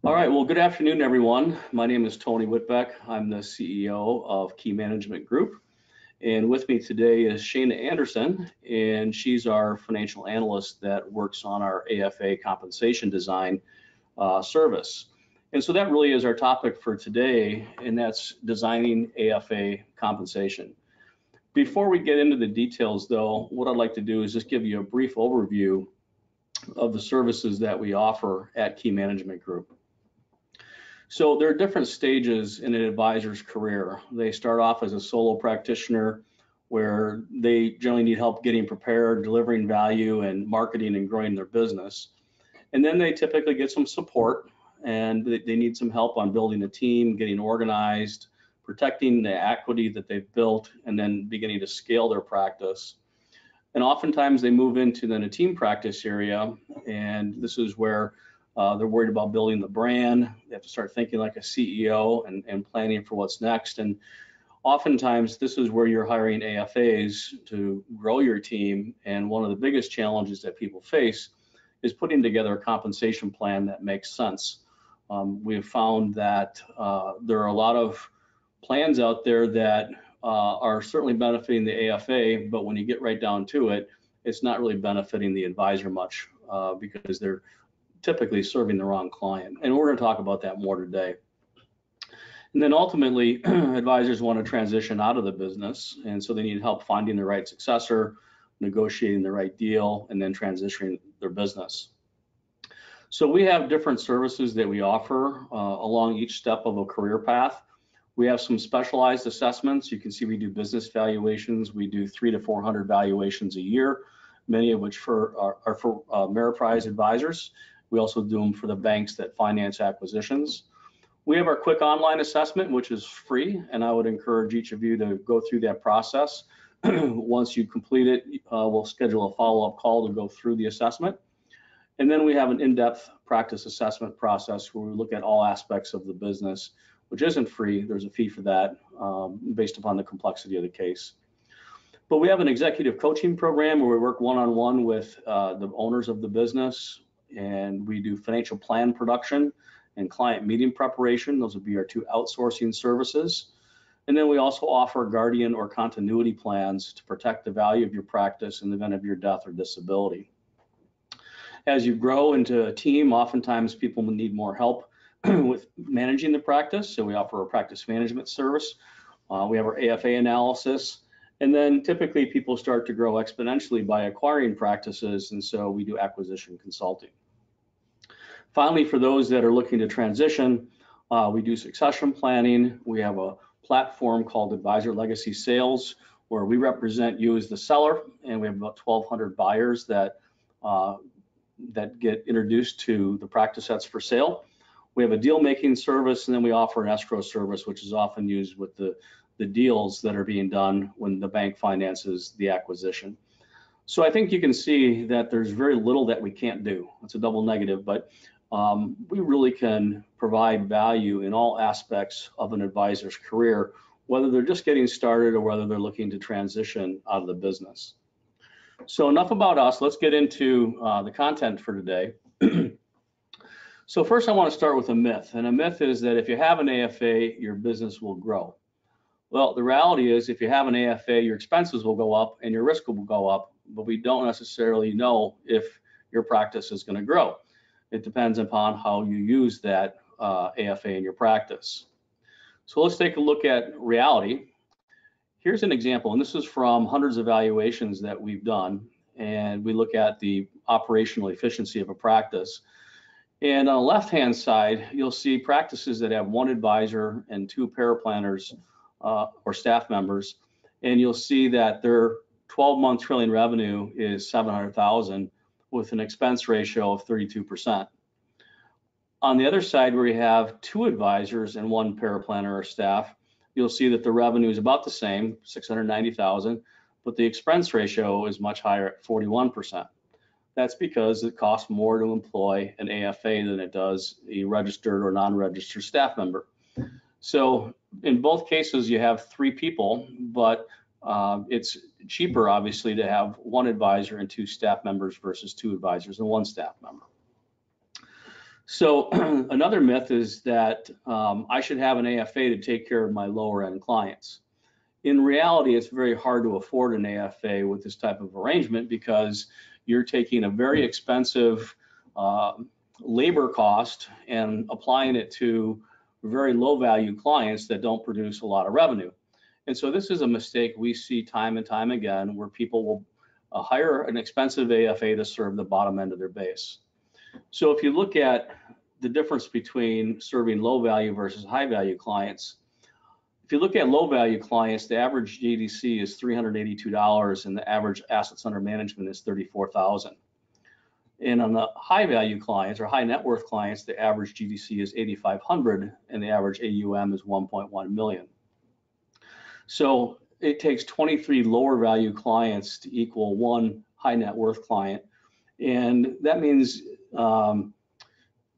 All right, well, good afternoon, everyone. My name is Tony Whitbeck. I'm the CEO of Key Management Group. And with me today is Shana Anderson, and she's our financial analyst that works on our AFA Compensation Design service. And so that really is our topic for today, and that's designing AFA compensation. Before we get into the details, though, what I'd like to do is just give you a brief overview of the services that we offer at Key Management Group. So there are different stages in an advisor's career. They start off as a solo practitioner where they generally need help getting prepared, delivering value, and marketing and growing their business. And then they typically get some support, and they need some help on building a team, getting organized, protecting the equity that they've built, and then beginning to scale their practice. And oftentimes they move into then a team practice area, and this is where they're worried about building the brand. They have to start thinking like a CEO and planning for what's next. And oftentimes this is where you're hiring AFAs to grow your team. And one of the biggest challenges that people face is putting together a compensation plan that makes sense. We have found that there are a lot of plans out there that are certainly benefiting the AFA, but when you get right down to it, it's not really benefiting the advisor much because they're typically serving the wrong client. And we're going to talk about that more today. And then ultimately, advisors want to transition out of the business, and so they need help finding the right successor, negotiating the right deal, and then transitioning their business. So we have different services that we offer along each step of a career path. We have some specialized assessments. You can see we do business valuations. We do 300 to 400 valuations a year, many of which are for Ameriprise advisors. We also do them for the banks that finance acquisitions. We have our quick online assessment, which is free, and I would encourage each of you to go through that process. Once you complete it, we'll schedule a follow-up call to go through the assessment. And then we have an in-depth practice assessment process where we look at all aspects of the business, which isn't free. There's a fee for that based upon the complexity of the case. But we have an executive coaching program where we work one-on-one with the owners of the business, and we do financial plan production and client meeting preparation. Those would be our two outsourcing services. And then we also offer guardian or continuity plans to protect the value of your practice in the event of your death or disability. As you grow into a team, oftentimes people will need more help with managing the practice. So we offer a practice management service. We have our AFA analysis. And then typically people start to grow exponentially by acquiring practices, and so we do acquisition consulting. Finally, for those that are looking to transition, we do succession planning. We have a platform called Advisor Legacy Sales, where we represent you as the seller, and we have about 1,200 buyers that get introduced to the practice that's for sale. We have a deal-making service, and then we offer an escrow service, which is often used with the deals that are being done when the bank finances the acquisition. So I think you can see that there's very little that we can't do. It's a double negative, but we really can provide value in all aspects of an advisor's career, whether they're just getting started or whether they're looking to transition out of the business. So enough about us. Let's get into the content for today. So first I want to start with a myth, and a myth is that if you have an AFA, your business will grow. Well, the reality is if you have an AFA, your expenses will go up and your risk will go up, but we don't necessarily know if your practice is going to grow. It depends upon how you use that AFA in your practice. So let's take a look at reality. Here's an example, and this is from hundreds of evaluations that we've done, and we look at the operational efficiency of a practice. And on the left-hand side, you'll see practices that have one advisor and two paraplanners or staff members, and you'll see that their 12-month trailing revenue is $700,000 with an expense ratio of 32%. On the other side, where you have two advisors and one paraplanner or staff, you'll see that the revenue is about the same, $690,000, but the expense ratio is much higher at 41%. That's because it costs more to employ an AFA than it does a registered or non-registered staff member. So in both cases, you have three people, but it's cheaper, obviously, to have one advisor and two staff members versus two advisors and one staff member. So another myth is that I should have an AFA to take care of my lower end clients. In reality, it's very hard to afford an AFA with this type of arrangement because you're taking a very expensive labor cost and applying it to very low value clients that don't produce a lot of revenue. And so this is a mistake we see time and time again, where people will hire an expensive AFA to serve the bottom end of their base. So if you look at the difference between serving low value versus high value clients, if you look at low value clients, the average GDC is $382 and the average assets under management is 34,000. And on the high value clients or high net worth clients, the average GDC is 8,500 and the average AUM is 1.1 million. So it takes 23 lower value clients to equal one high net worth client. And that means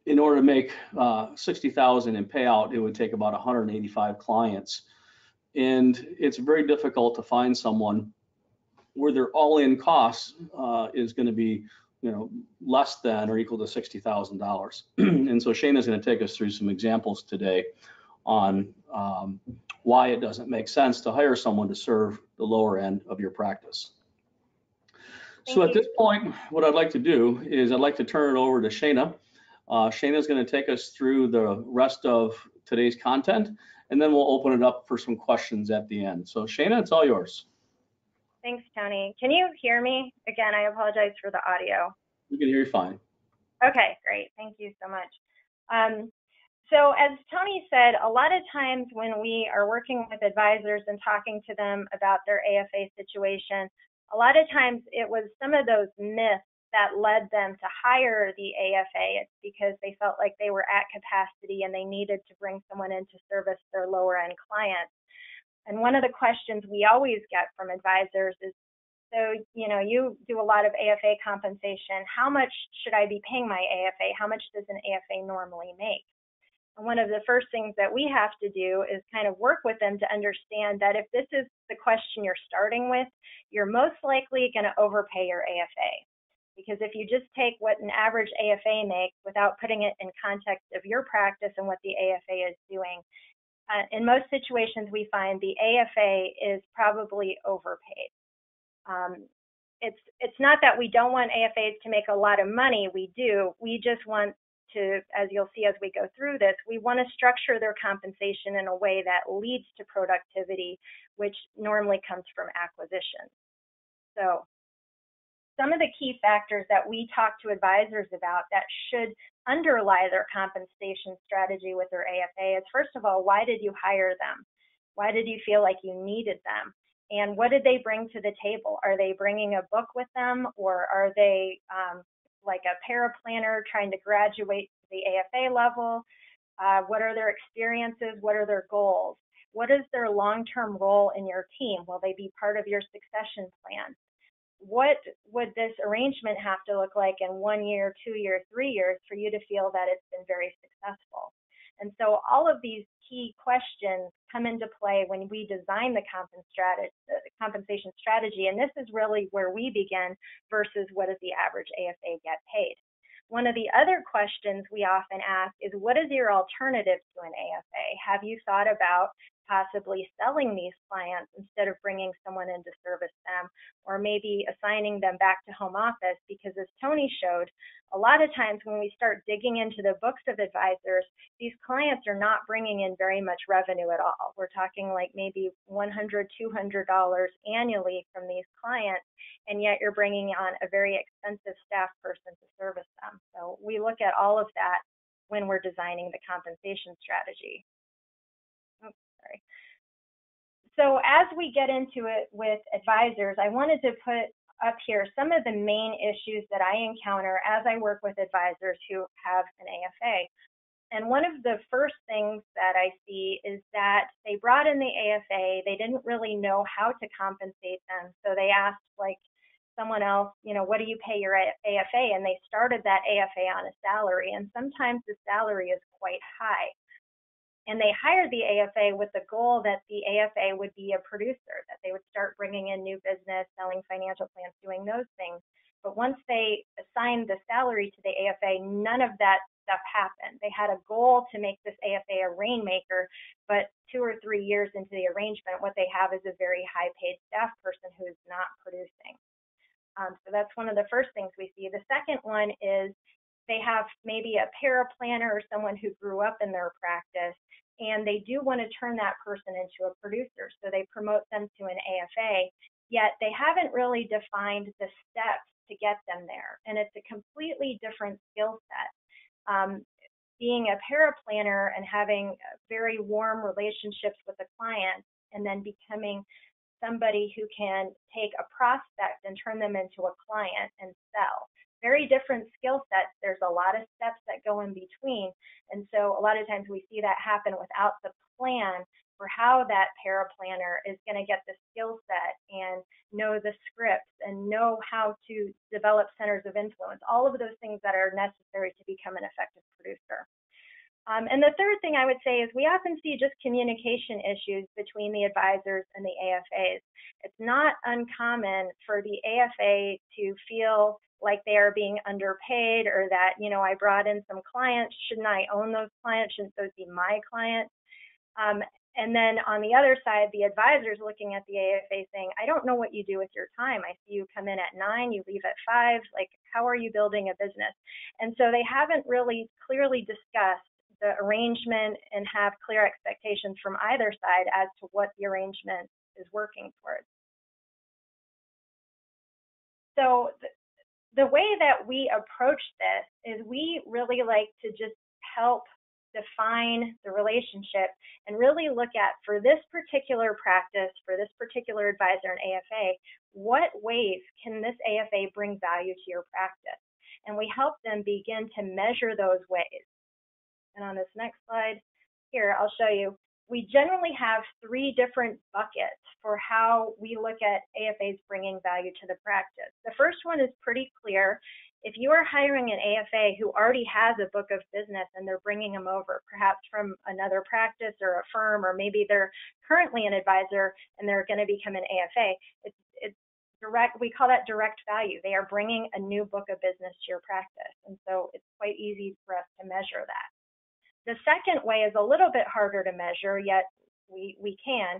in order to make 60,000 in payout, it would take about 185 clients. And it's very difficult to find someone where their all-in costs is going to be, less than or equal to $60,000. And so Shana is going to take us through some examples today on why it doesn't make sense to hire someone to serve the lower end of your practice. So at this point, what I'd like to do is I'd like to turn it over to Shana. Shana is going to take us through the rest of today's content, and then we'll open it up for some questions at the end. So Shana, it's all yours. Thanks, Tony. Can you hear me? Again, I apologize for the audio. We can hear you fine. Okay, great. Thank you so much. So as Tony said, a lot of times when we are working with advisors and talking to them about their AFA situation, a lot of times it was some of those myths that led them to hire the AFA. It's because they felt like they were at capacity and they needed to bring someone in to service their lower end clients. And one of the questions we always get from advisors is, so, you do a lot of AFA compensation. How much should I be paying my AFA? How much does an AFA normally make? And one of the first things that we have to do is kind of work with them to understand that if this is the question you're starting with, you're most likely going to overpay your AFA. Because if you just take what an average AFA makes without putting it in context of your practice and what the AFA is doing, in most situations we find the AFA is probably overpaid. It's not that we don't want AFAs to make a lot of money, we do. We just want to, as you'll see as we go through this, we want to structure their compensation in a way that leads to productivity, which normally comes from acquisition. So some of the key factors that we talk to advisors about that should underlie their compensation strategy with their AFA is, first of all, why did you hire them? Why did you feel like you needed them? And what did they bring to the table? Are they bringing a book with them, or are they like a paraplanner trying to graduate to the AFA level? What are their experiences? What are their goals? What is their long-term role in your team? Will they be part of your succession plan? What would this arrangement have to look like in 1 year, 2 years, 3 years for you to feel that it's been very successful? And so all of these key questions come into play when we design the compensation strategy. And this is really where we begin versus what does the average AFA get paid. One of the other questions we often ask is, what is your alternative to an AFA? Have you thought about possibly selling these clients instead of bringing someone in to service them, or maybe assigning them back to home office? Because as Tony showed, a lot of times when we start digging into the books of advisors, these clients are not bringing in very much revenue at all. We're talking like maybe $100, $200 annually from these clients, and yet you're bringing on a very expensive staff person to service them. So we look at all of that when we're designing the compensation strategy. So as we get into it with advisors, I wanted to put up here some of the main issues that I encounter as I work with advisors who have an AFA. And one of the first things that I see is that they brought in the AFA, they didn't really know how to compensate them. So they asked like someone else, what do you pay your AFA? And they started that AFA on a salary, and sometimes the salary is quite high. And they hired the AFA with the goal that the AFA would be a producer, that they would start bringing in new business, selling financial plans, doing those things. But once they assigned the salary to the AFA, none of that stuff happen. They had a goal to make this AFA a rainmaker, but 2 or 3 years into the arrangement, what they have is a very high-paid staff person who is not producing. So that's one of the first things we see. The second one is they have maybe a paraplanner or someone who grew up in their practice, and they do want to turn that person into a producer. So they promote them to an AFA, yet they haven't really defined the steps to get them there. And it's a completely different skill set. Being a paraplanner and having very warm relationships with the client and then becoming somebody who can take a prospect and turn them into a client and sell. Very different skill sets. There's a lot of steps that go in between. And so a lot of times we see that happen without the plan for how that paraplanner is going to get the skill set and know the scripts and know how to develop centers of influence, all of those things that are necessary to become an effective producer. And the third thing I would say is we often see just communication issues between the advisors and the AFAs. It's not uncommon for the AFA to feel like they are being underpaid, or that, you know, I brought in some clients, shouldn't I own those clients? Shouldn't those be my clients? And then on the other side, the advisors looking at the AFA saying, I don't know what you do with your time. I see you come in at 9, you leave at 5. Like, how are you building a business? And so they haven't really clearly discussed the arrangement and have clear expectations from either side as to what the arrangement is working towards. So the way that we approach this is we really like to just help define the relationship and really look at, for this particular practice, for this particular advisor and AFA, what ways can this AFA bring value to your practice? And we help them begin to measure those ways. And on this next slide here, I'll show you, we generally have 3 different buckets for how we look at AFAs bringing value to the practice. The first one is pretty clear. If you are hiring an AFA who already has a book of business and they're bringing them over, perhaps from another practice or a firm, or maybe they're currently an advisor and they're going to become an AFA, it's direct. We call that direct value. They are bringing a new book of business to your practice. And so it's quite easy for us to measure that. The second way is a little bit harder to measure, yet we can,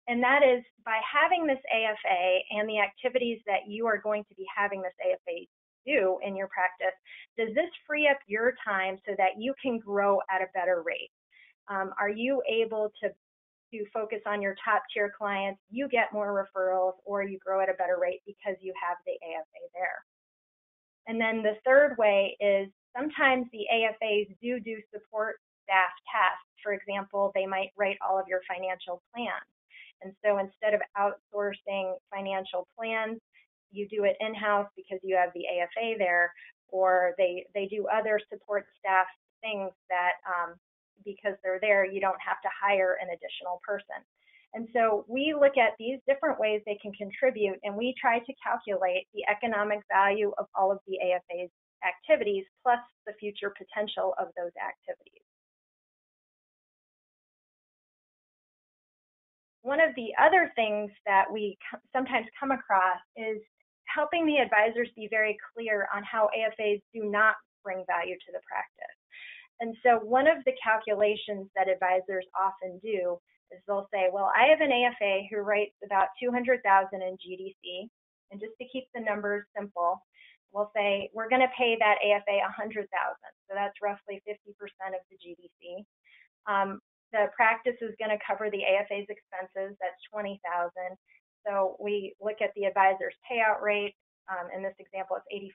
and that is by having this AFA and the activities that you are going to be having this AFA do in your practice. Does this free up your time so that you can grow at a better rate? Are you able to focus on your top tier clients, you get more referrals, or you grow at a better rate because you have the AFA there? And then the third way is sometimes the AFAs do support staff tasks. For example, they might write all of your financial plans. And so instead of outsourcing financial plans, you do it in-house because you have the AFA there, or they do other support staff things that because they're there, you don't have to hire an additional person. And so we look at these different ways they can contribute, and we try to calculate the economic value of all of the AFA's activities plus the future potential of those activities. One of the other things that we sometimes come across is helping the advisors be very clear on how AFAs do not bring value to the practice. And so one of the calculations that advisors often do is they'll say, well, I have an AFA who writes about $200,000 in GDC, and just to keep the numbers simple, we'll say we're going to pay that AFA $100,000. So that's roughly 50% of the GDC. The practice is going to cover the AFA's expenses. That's $20,000. So we look at the advisor's payout rate. In this example, it's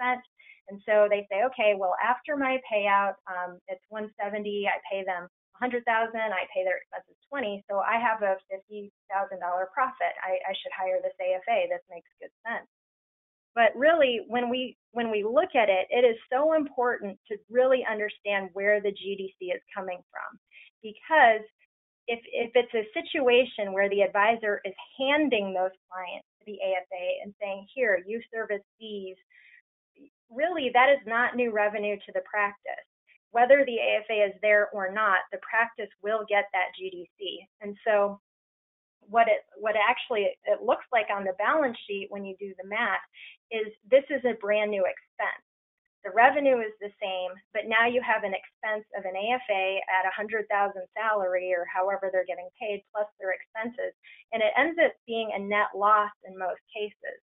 85%. And so they say, okay, well, after my payout, it's $170. I pay them $100,000. I pay their expenses $20,000. So I have a $50,000 profit. I should hire this AFA. This makes good sense. But really, when we look at it, it is so important to really understand where the GDC is coming from. Because if it's a situation where the advisor is handing those clients to the AFA and saying, here, you service these, really that is not new revenue to the practice. Whether the AFA is there or not, the practice will get that GDC. And so what actually it looks like on the balance sheet when you do the math is this is a brand new expense. The revenue is the same, but now you have an expense of an AFA at 100,000 salary or however they're getting paid plus their expenses, and it ends up being a net loss in most cases.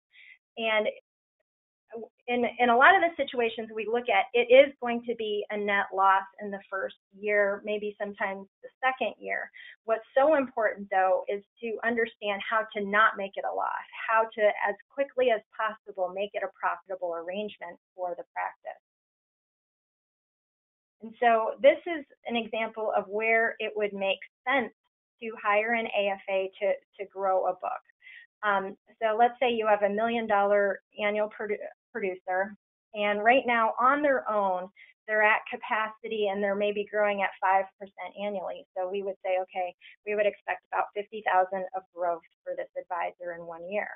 And in a lot of the situations we look at, it is going to be a net loss in the first year, maybe sometimes the second year. What's so important, though, is to understand how to not make it a loss, how to, as quickly as possible, make it a profitable arrangement for the practice. And so this is an example of where it would make sense to hire an AFA to grow a book. So let's say you have $1 million annual producer, and right now on their own, they're at capacity and they're maybe growing at 5% annually. So we would say, okay, we would expect about 50,000 of growth for this advisor in 1 year.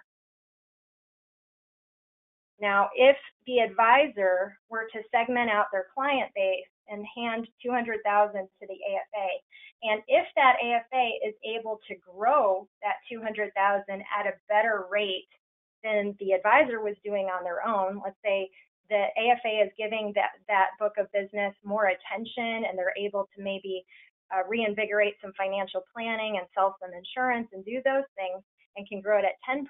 Now, if the advisor were to segment out their client base and hand 200,000 to the AFA, and if that AFA is able to grow that 200,000 at a better rate than the advisor was doing on their own, let's say the AFA is giving that book of business more attention and they're able to maybe reinvigorate some financial planning and sell some insurance and do those things and can grow it at 10%.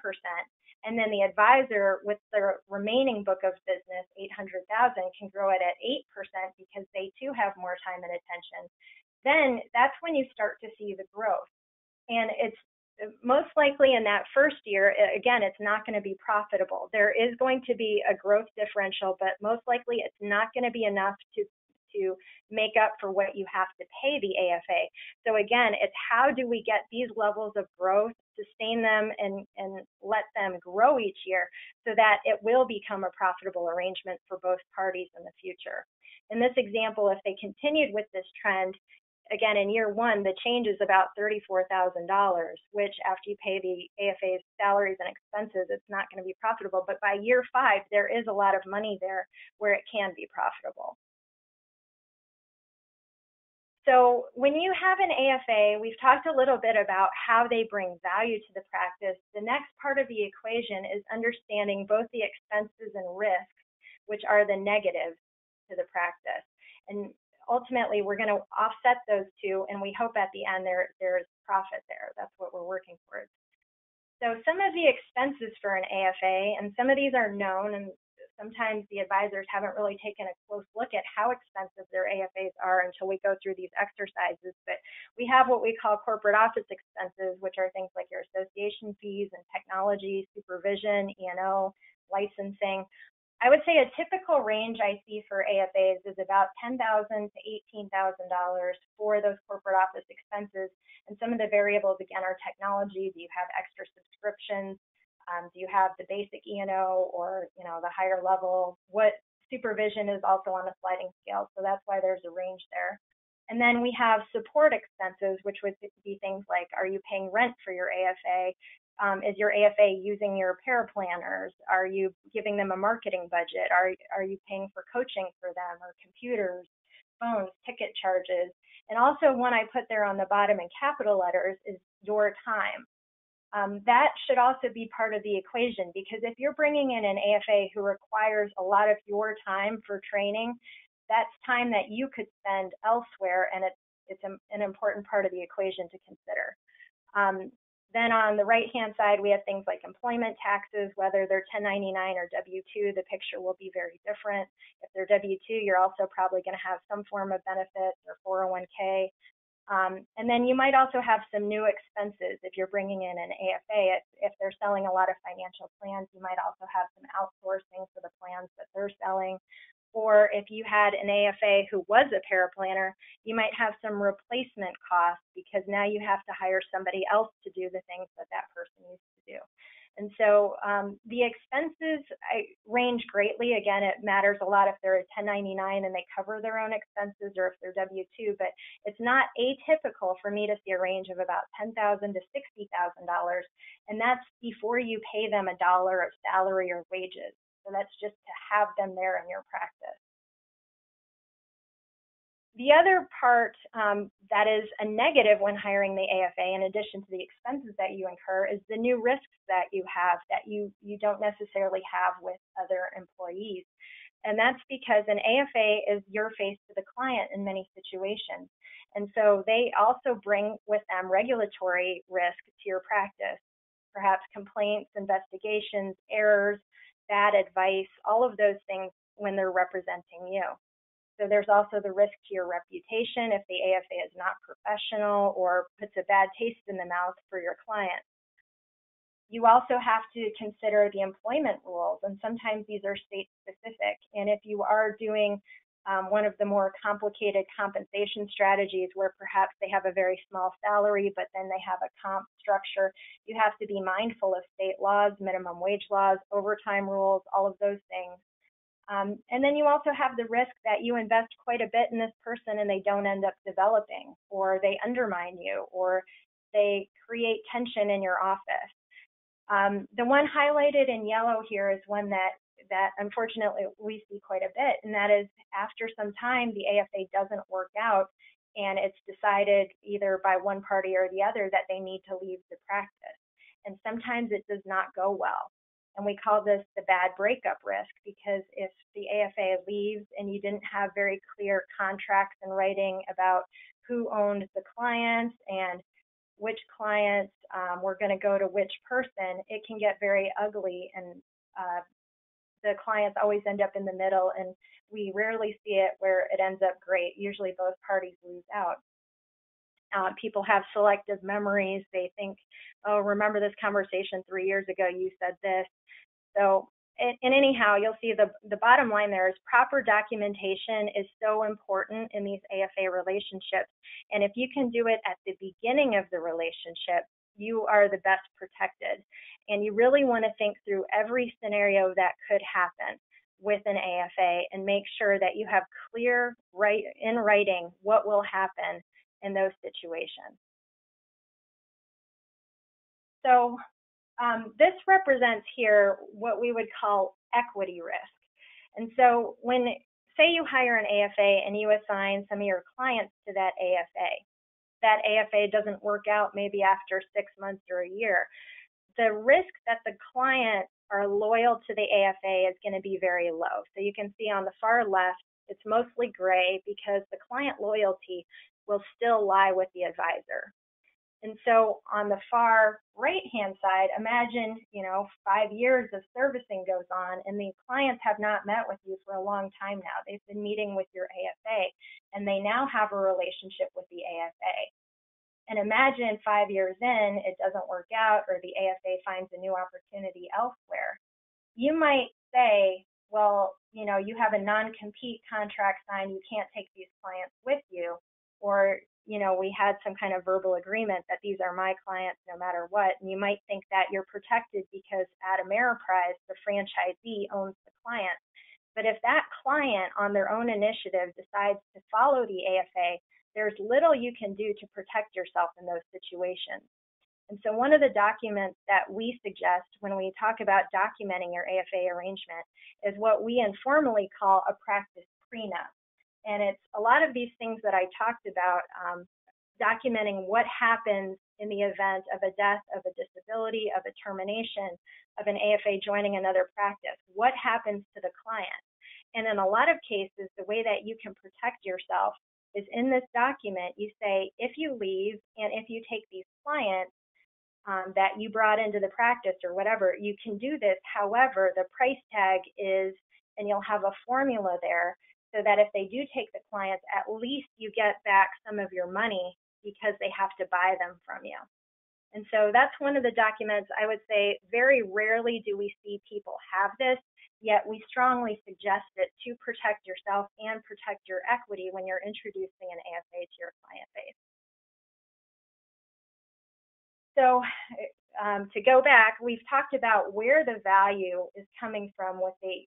And then the advisor with the remaining book of business, 800,000, can grow it at 8% because they too have more time and attention. Then that's when you start to see the growth. And it's most likely in that first year, again, it's not going to be profitable. There is going to be a growth differential, but most likely it's not going to be enough to make up for what you have to pay the AFA. So again, it's how do we get these levels of growth, sustain them, and let them grow each year so that it will become a profitable arrangement for both parties in the future. In this example, if they continued with this trend, again, in year one, the change is about $34,000, which after you pay the AFA's salaries and expenses, it's not going to be profitable. But by year 5, there is a lot of money there where it can be profitable. So when you have an AFA, we've talked a little bit about how they bring value to the practice. The next part of the equation is understanding both the expenses and risks, which are the negatives to the practice. And ultimately, we're going to offset those two, and we hope at the end there's profit there. That's what we're working towards. So some of the expenses for an AFA, and some of these are known, and sometimes the advisors haven't really taken a close look at how expensive their AFAs are until we go through these exercises. But we have what we call corporate office expenses, which are things like your association fees and technology, supervision, E&O, licensing. I would say a typical range I see for AFAs is about $10,000 to $18,000 for those corporate office expenses. And some of the variables, again, are technology. Do you have extra subscriptions? Do you have the basic E&O or the higher level? What supervision is also on a sliding scale, so that's why there's a range there. And then we have support expenses, which would be things like, are you paying rent for your AFA? Is your AFA using your paraplanners? Are you giving them a marketing budget? Are you paying for coaching for them, or computers, phones, ticket charges? And also one I put there on the bottom in capital letters is your time. That should also be part of the equation, because if you're bringing in an AFA who requires a lot of your time for training, that's time that you could spend elsewhere, and it's an important part of the equation to consider. Then on the right-hand side, we have things like employment taxes, whether they're 1099 or W-2, the picture will be very different. If they're W-2, you're also probably going to have some form of benefits or 401k. And then you might also have some new expenses if you're bringing in an AFA. If they're selling a lot of financial plans, you might also have some outsourcing for the plans that they're selling. Or if you had an AFA who was a paraplanner, you might have some replacement costs because now you have to hire somebody else to do the things that that person used to do. And so the expenses range greatly. Again, it matters a lot if they're a 1099 and they cover their own expenses, or if they're W-2, but it's not atypical for me to see a range of about $10,000 to $60,000, and that's before you pay them $1 of salary or wages. So that's just to have them there in your practice. The other part that is a negative when hiring the AFA, in addition to the expenses that you incur, is the new risks that you have that you don't necessarily have with other employees. And that's because an AFA is your face to the client in many situations. And so they also bring with them regulatory risk to your practice, perhaps complaints, investigations, errors, bad advice, all of those things when they're representing you. So there's also the risk to your reputation if the AFA is not professional or puts a bad taste in the mouth for your client. You also have to consider the employment rules, and sometimes these are state specific. And if you are doing one of the more complicated compensation strategies where perhaps they have a very small salary, but then they have a comp structure, you have to be mindful of state laws, minimum wage laws, overtime rules, all of those things. And then you also have the risk that you invest quite a bit in this person and they don't end up developing, or they undermine you, or they create tension in your office. The one highlighted in yellow here is one that unfortunately we see quite a bit, and that is after some time the AFA doesn't work out and it's decided either by one party or the other that they need to leave the practice. And sometimes it does not go well. And we call this the bad breakup risk, because if the AFA leaves and you didn't have very clear contracts in writing about who owned the clients and which clients were going to go to which person, it can get very ugly, and the clients always end up in the middle, and we rarely see it where it ends up great. Usually both parties lose out. People have selective memories. They think, oh, remember this conversation 3 years ago, you said this. So, and anyhow, you'll see the bottom line there is proper documentation is so important in these AFA relationships. And if you can do it at the beginning of the relationship, you are the best protected. And you really want to think through every scenario that could happen with an AFA and make sure that you have clear in writing what will happen in those situations. So this represents here what we would call equity risk. And so when, say you hire an AFA and you assign some of your clients to that AFA doesn't work out maybe after 6 months or a year, the risk that the clients are loyal to the AFA is going to be very low. So you can see on the far left, it's mostly gray because the client loyalty will still lie with the advisor. And so on the far right-hand side, imagine, 5 years of servicing goes on and the clients have not met with you for a long time now. They've been meeting with your AFA and they now have a relationship with the AFA. And imagine 5 years in, it doesn't work out or the AFA finds a new opportunity elsewhere. You might say, well, you have a non-compete contract signed, you can't take these clients with you, or we had some kind of verbal agreement that these are my clients no matter what, and you might think that you're protected because at Ameriprise, the franchisee owns the client. But if that client on their own initiative decides to follow the AFA, there's little you can do to protect yourself in those situations. And so one of the documents that we suggest when we talk about documenting your AFA arrangement is what we informally call a practice prenup. And it's a lot of these things that I talked about, documenting what happens in the event of a death, of a disability, of a termination, of an AFA joining another practice. What happens to the client? And in a lot of cases, the way that you can protect yourself is in this document, you say, if you leave and if you take these clients that you brought into the practice or whatever, you can do this. However, the price tag is, and you'll have a formula there, so that if they do take the clients, at least you get back some of your money because they have to buy them from you. And so that's one of the documents. I would say very rarely do we see people have this, yet we strongly suggest it to protect yourself and protect your equity when you're introducing an AFA to your client base. So to go back, we've talked about where the value is coming from with the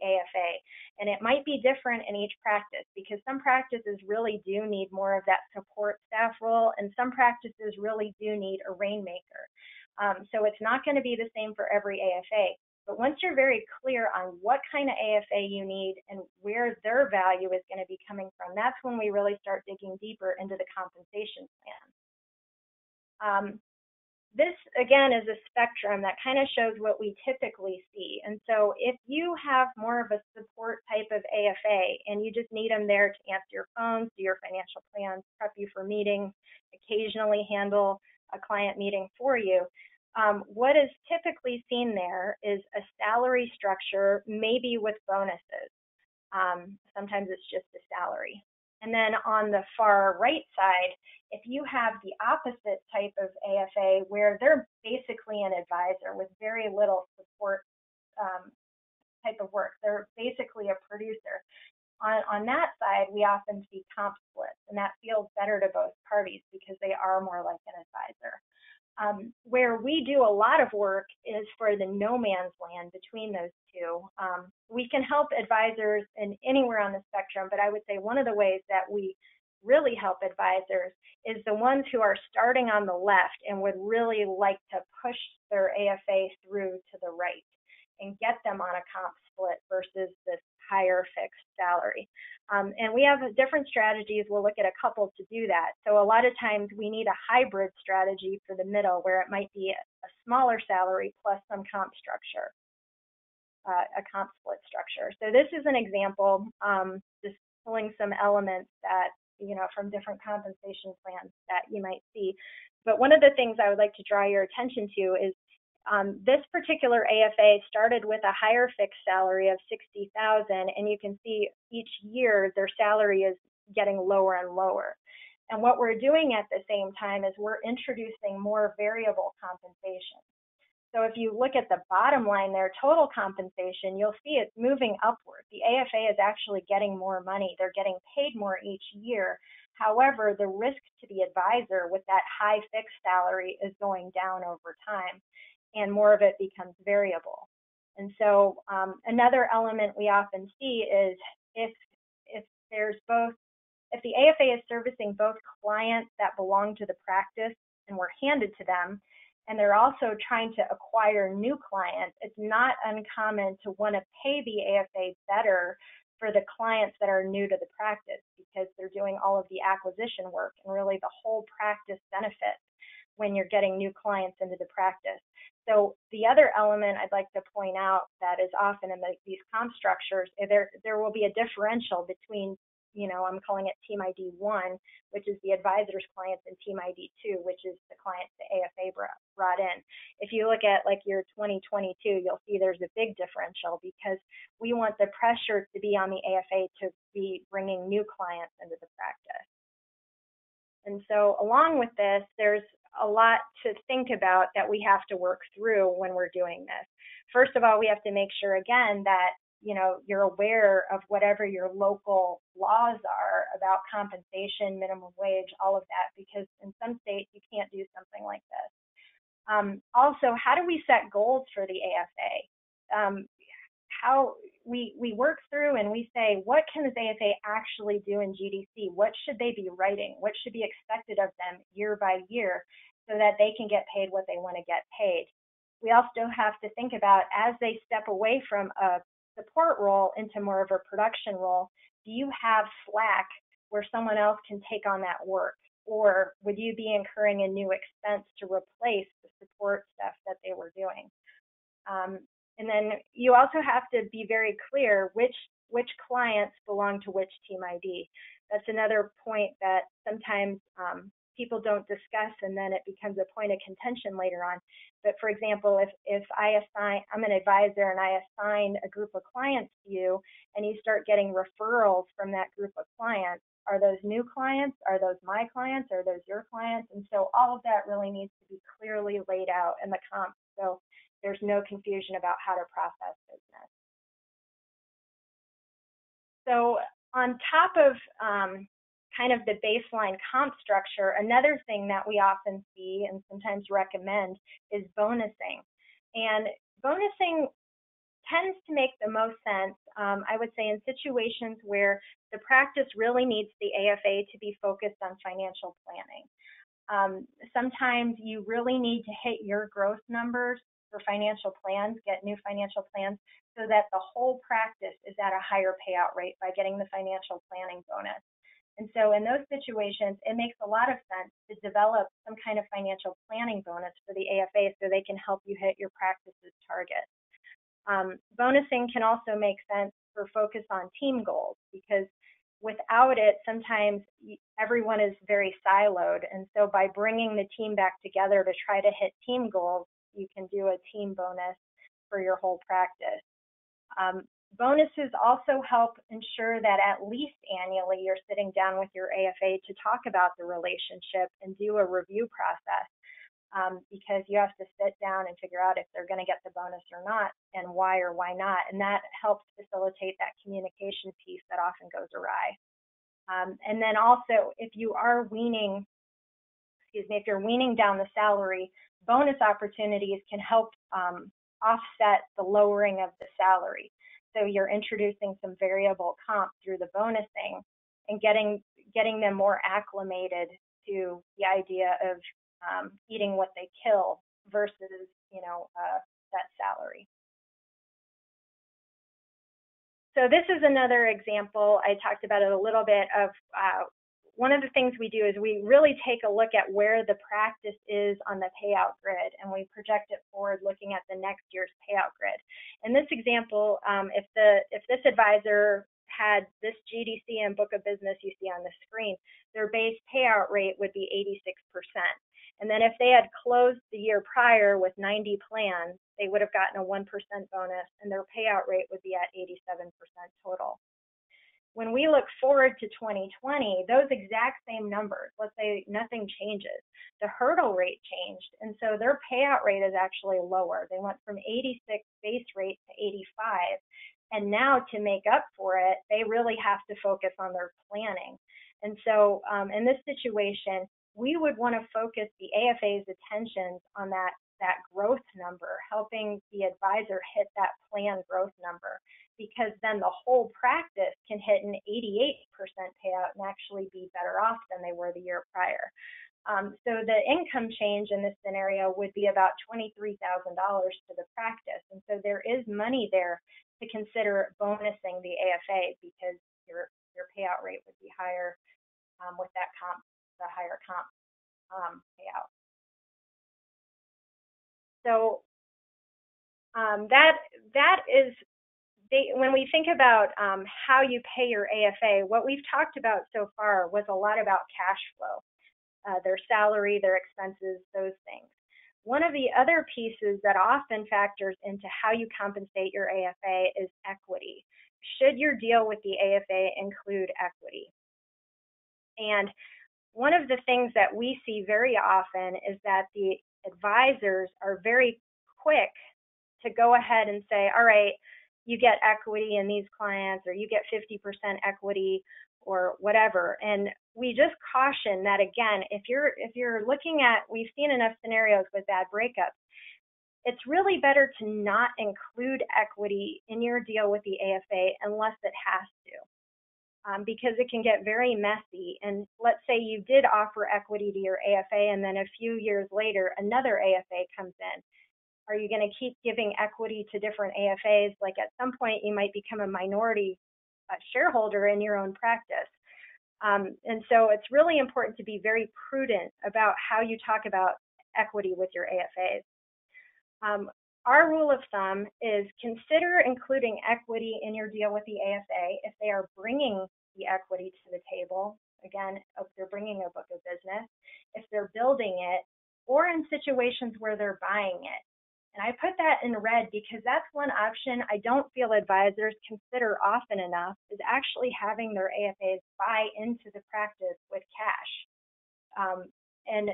AFA, and it might be different in each practice because some practices really do need more of that support staff role, and some practices really do need a rainmaker. So it's not going to be the same for every AFA. But once you're very clear on what kind of AFA you need and where their value is going to be coming from, that's when we really start digging deeper into the compensation plan. this, again, is a spectrum that kind of shows what we typically see. And so if you have more of a support type of AFA and you just need them there to answer your phones, do your financial plans, prep you for meetings, occasionally handle a client meeting for you, what is typically seen there is a salary structure, maybe with bonuses. Sometimes it's just a salary. And then on the far right side, if you have the opposite type of AFA where they're basically an advisor with very little support type of work, they're basically a producer. On that side, we often see comp splits, and that feels better to both parties because they are more like an advisor. Where we do a lot of work is for the no man's land between those two. We can help advisors in anywhere on the spectrum, but I would say one of the ways that we really help advisors is the ones who are starting on the left and would really like to push their AFA through to the right and get them on a comp split versus this higher fixed salary. And we have different strategies. We'll look at a couple to do that. So a lot of times we need a hybrid strategy for the middle where it might be a smaller salary plus some comp structure, a comp split structure. So this is an example, just pulling some elements that, from different compensation plans that you might see. But one of the things I would like to draw your attention to is this particular AFA started with a higher fixed salary of $60,000, and you can see each year their salary is getting lower and lower. And what we're doing at the same time is we're introducing more variable compensation. So if you look at the bottom line there, total compensation, you'll see it's moving upward. The AFA is actually getting more money. They're getting paid more each year. However, the risk to the advisor with that high fixed salary is going down over time, and more of it becomes variable. And so another element we often see is if the AFA is servicing both clients that belong to the practice and were handed to them, and they're also trying to acquire new clients, it's not uncommon to want to pay the AFA better for the clients that are new to the practice because they're doing all of the acquisition work, and really the whole practice benefits when you're getting new clients into the practice. So the other element I'd like to point out that is often in these comp structures, there will be a differential between, I'm calling it Team ID 1, which is the advisor's clients, and Team ID 2, which is the clients the AFA brought in. If you look at like year 2022, you'll see there's a big differential because we want the pressure to be on the AFA to be bringing new clients into the practice. And so along with this, there's a lot to think about that we have to work through when we're doing this. First of all, we have to make sure, again, that you're aware of whatever your local laws are about compensation, minimum wage, all of that, because in some states you can't do something like this. Also, how do we set goals for the AFA? How we work through and we say, what can this AFA actually do in GDC? What should they be writing? What should be expected of them year by year so that they can get paid what they want to get paid? We also have to think about, as they step away from a support role into more of a production role, do you have slack where someone else can take on that work? Or would you be incurring a new expense to replace the support stuff that they were doing? And then you also have to be very clear which clients belong to which Team ID. That's another point that sometimes people don't discuss, and then it becomes a point of contention later on. But for example, if I'm an advisor and I assign a group of clients to you, and you start getting referrals from that group of clients, are those new clients? Are those my clients? Are those your clients? And so all of that really needs to be clearly laid out in the comp, so there's no confusion about how to process business. So on top of kind of the baseline comp structure, another thing that we often see and sometimes recommend is bonusing. And bonusing tends to make the most sense, I would say, in situations where the practice really needs the AFA to be focused on financial planning. Sometimes you really need to hit your growth numbers for financial plans, get new financial plans, so that the whole practice is at a higher payout rate by getting the financial planning bonus. And so in those situations, it makes a lot of sense to develop some kind of financial planning bonus for the AFA so they can help you hit your practice's targets. Bonusing can also make sense for focus on team goals, because without it, sometimes everyone is very siloed. And so by bringing the team back together to try to hit team goals, you can do a team bonus for your whole practice. Bonuses also help ensure that at least annually you're sitting down with your AFA to talk about the relationship and do a review process, because you have to sit down and figure out if they're going to get the bonus or not, and why or why not. And that helps facilitate that communication piece that often goes awry. And then also, if you are weaning, if you're weaning down the salary, bonus opportunities can help offset the lowering of the salary. So you're introducing some variable comp through the bonusing and getting them more acclimated to the idea of eating what they kill versus, that salary. So this is another example. I talked about it a little bit of one of the things we do is we really take a look at where the practice is on the payout grid, and we project it forward looking at the next year's payout grid. In this example, if this advisor had this GDC and book of business you see on the screen, their base payout rate would be 86%. And then if they had closed the year prior with 90 plans, they would have gotten a 1% bonus, and their payout rate would be at 87% total. When we look forward to 2020, those exact same numbers, let's say nothing changes, the hurdle rate changed, and so their payout rate is actually lower. They went from 86 base rate to 85, and now to make up for it, they really have to focus on their planning. And so in this situation, we would want to focus the AFA's attentions on that growth number, helping the advisor hit that planned growth number, because then the whole practice can hit an 88% payout and actually be better off than they were the year prior. So the income change in this scenario would be about $23,000 to the practice. And so there is money there to consider bonusing the AFA, because your payout rate would be higher with that comp, the higher comp payout. So that is, when we think about how you pay your AFA, what we've talked about so far was a lot about cash flow, their salary, their expenses, those things. One of the other pieces that often factors into how you compensate your AFA is equity. Should your deal with the AFA include equity? And one of the things that we see very often is that the advisors are very quick to go ahead and say, all right, you get equity in these clients, or you get 50% equity, or whatever. And we just caution that, again, if you're looking at, we've seen enough scenarios with bad breakups, it's really better to not include equity in your deal with the AFA unless it has to, because it can get very messy. And let's say you did offer equity to your AFA, and then a few years later, another AFA comes in. Are you going to keep giving equity to different AFAs? Like, at some point, you might become a minority shareholder in your own practice. And so it's really important to be very prudent about how you talk about equity with your AFAs. Our rule of thumb is consider including equity in your deal with the AFA if they are bringing the equity to the table. Again, if they're bringing a book of business, if they're building it, or in situations where they're buying it. And I put that in red because that's one option I don't feel advisors consider often enough, is actually having their AFAs buy into the practice with cash. And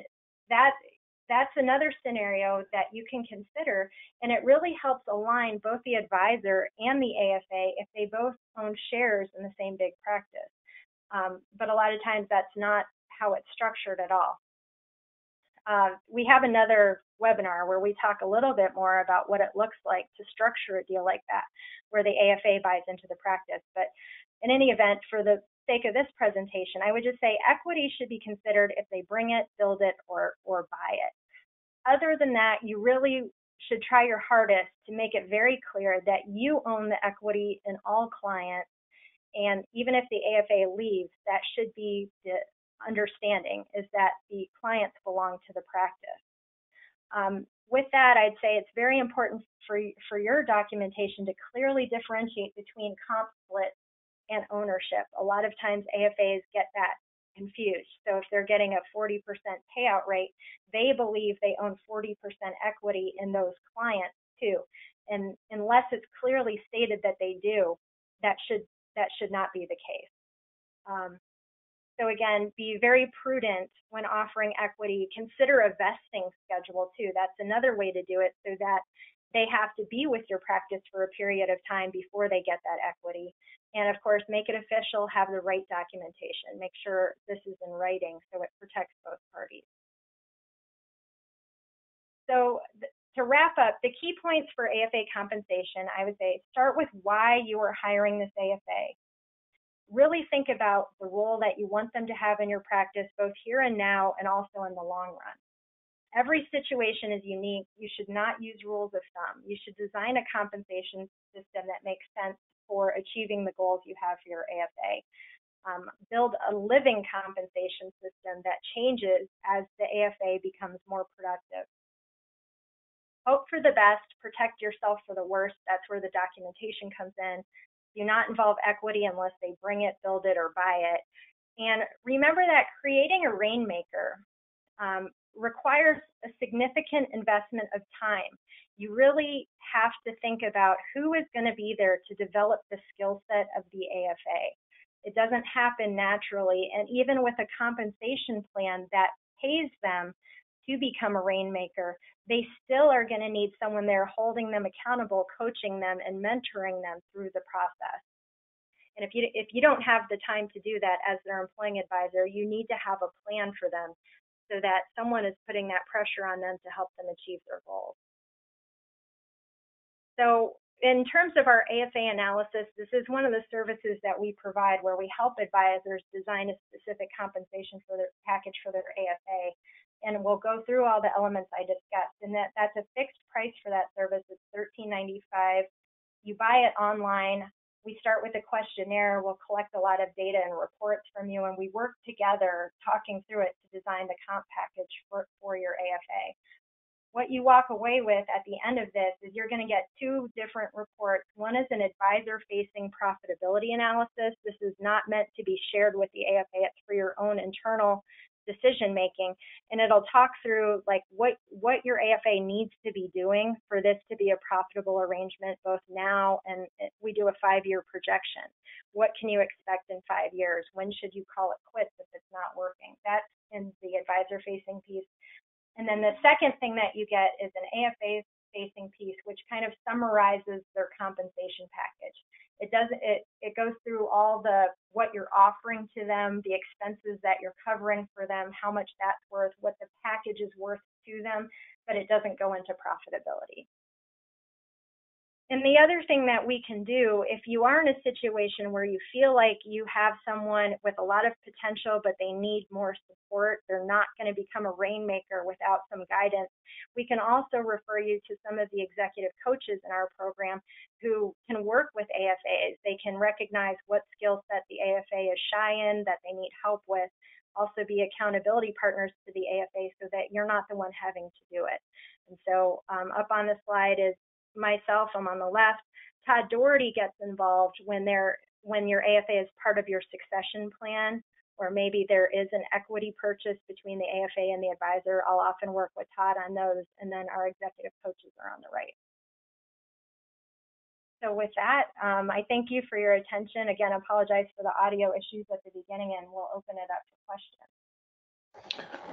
that's another scenario that you can consider, and it really helps align both the advisor and the AFA if they both own shares in the same big practice. But a lot of times that's not how it's structured at all. We have another webinar where we talk a little bit more about what it looks like to structure a deal like that, where the AFA buys into the practice. But in any event, for the sake of this presentation, I would just say equity should be considered if they bring it, build it, or buy it. Other than that, you really should try your hardest to make it very clear that you own the equity in all clients, And even if the AFA leaves, that should be the understanding, is that the clients belong to the practice. With that, I'd say it's very important for your documentation to clearly differentiate between comp split and ownership. A lot of times AFAs get that confused. So if they're getting a 40% payout rate, they believe they own 40% equity in those clients too. And unless it's clearly stated that they do, that should not be the case. So again, be very prudent when offering equity. Consider a vesting schedule too. That's another way to do it, so that they have to be with your practice for a period of time before they get that equity. And of course, make it official, have the right documentation. Make sure this is in writing so it protects both parties. So to wrap up, the key points for AFA compensation, I would say, start with why you are hiring this AFA. Really think about the role that you want them to have in your practice, both here and now and also in the long run. Every situation is unique. You should not use rules of thumb. You should design a compensation system that makes sense for achieving the goals you have for your AFA. Build a living compensation system that changes as the AFA becomes more productive. Hope for the best, protect yourself for the worst. That's where the documentation comes in. Do not involve equity unless they bring it, build it, or buy it. And remember that creating a rainmaker requires a significant investment of time. You really have to think about who is going to be there to develop the skill set of the AFA. It doesn't happen naturally, and even with a compensation plan that pays them to become a rainmaker, they still are going to need someone there holding them accountable, coaching them, and mentoring them through the process. And if you don't have the time to do that as their employing advisor, you need to have a plan for them so that someone is putting that pressure on them to help them achieve their goals. So in terms of our AFA analysis, this is one of the services that we provide where we help advisors design a specific compensation for their package for their AFA. And we'll go through all the elements I discussed. And that's a fixed price for that service. It's $13.95. You buy it online. We start with a questionnaire. We'll collect a lot of data and reports from you, and we work together talking through it to design the comp package for your AFA. What you walk away with at the end of this is you're going to get two different reports. One is an advisor-facing profitability analysis. This is not meant to be shared with the AFA. It's for your own internal decision making, and it'll talk through like what your AFA needs to be doing for this to be a profitable arrangement both now, and we do a 5-year projection. What can you expect in 5 years? When should you call it quits if it's not working? That's in the advisor facing piece. And then the second thing that you get is an AFA facing piece, which kind of summarizes their compensation package. It goes through all what you're offering to them, the expenses that you're covering for them, how much that's worth, what the package is worth to them, but it doesn't go into profitability. And the other thing that we can do, if you are in a situation where you feel like you have someone with a lot of potential, but they need more support, they're not going to become a rainmaker without some guidance, we can also refer you to some of the executive coaches in our program who can work with AFAs. They can recognize what skill set the AFA is shy in, that they need help with, also be accountability partners to the AFA so that you're not the one having to do it. And so up on the slide is myself, I'm on the left. Todd Doherty gets involved when your AFA is part of your succession plan, or maybe there is an equity purchase between the AFA and the advisor. I'll often work with Todd on those, and then our executive coaches are on the right. So with that, I thank you for your attention. Again, I apologize for the audio issues at the beginning, and we'll open it up for questions.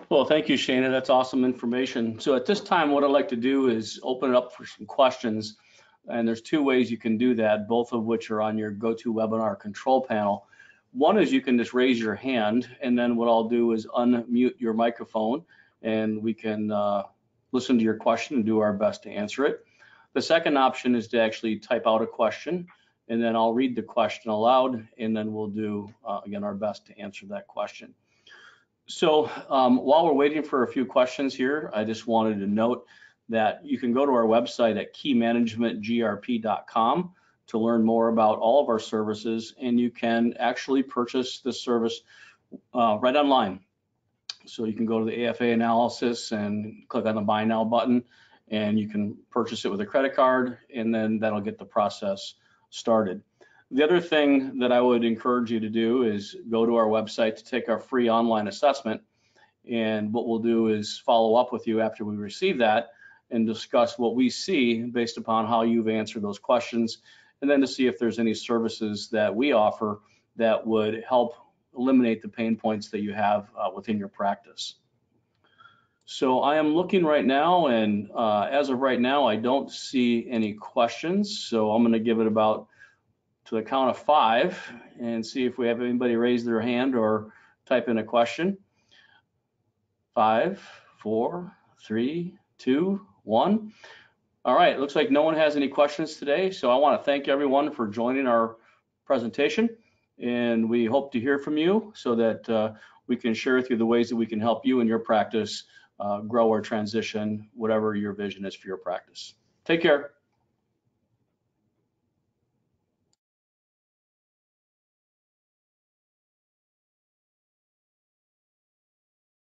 Well, thank you, Shana. That's awesome information. So at this time, what I'd like to do is open it up for some questions. And there's two ways you can do that, both of which are on your GoToWebinar control panel. One is you can just raise your hand, and then what I'll do is unmute your microphone, and we can listen to your question and do our best to answer it. The second option is to actually type out a question, and then I'll read the question aloud, and then we'll do, again, our best to answer that question. So while we're waiting for a few questions here, I just wanted to note that you can go to our website at keymanagementgrp.com, to learn more about all of our services, and you can actually purchase this service right online. So you can go to the AFA Analysis and click on the Buy Now button, and you can purchase it with a credit card, and then that'll get the process started. The other thing that I would encourage you to do is go to our website to take our free online assessment. And what we'll do is follow up with you after we receive that and discuss what we see based upon how you've answered those questions, and then to see if there's any services that we offer that would help eliminate the pain points that you have within your practice. So I am looking right now, and as of right now, I don't see any questions. So I'm going to give it about to the count of 5 and see if we have anybody raise their hand or type in a question. 5, 4, 3, 2, 1. All right, looks like no one has any questions today. So I want to thank everyone for joining our presentation, and we hope to hear from you so that we can share with you the ways that we can help you in your practice grow or transition, whatever your vision is for your practice. Take care.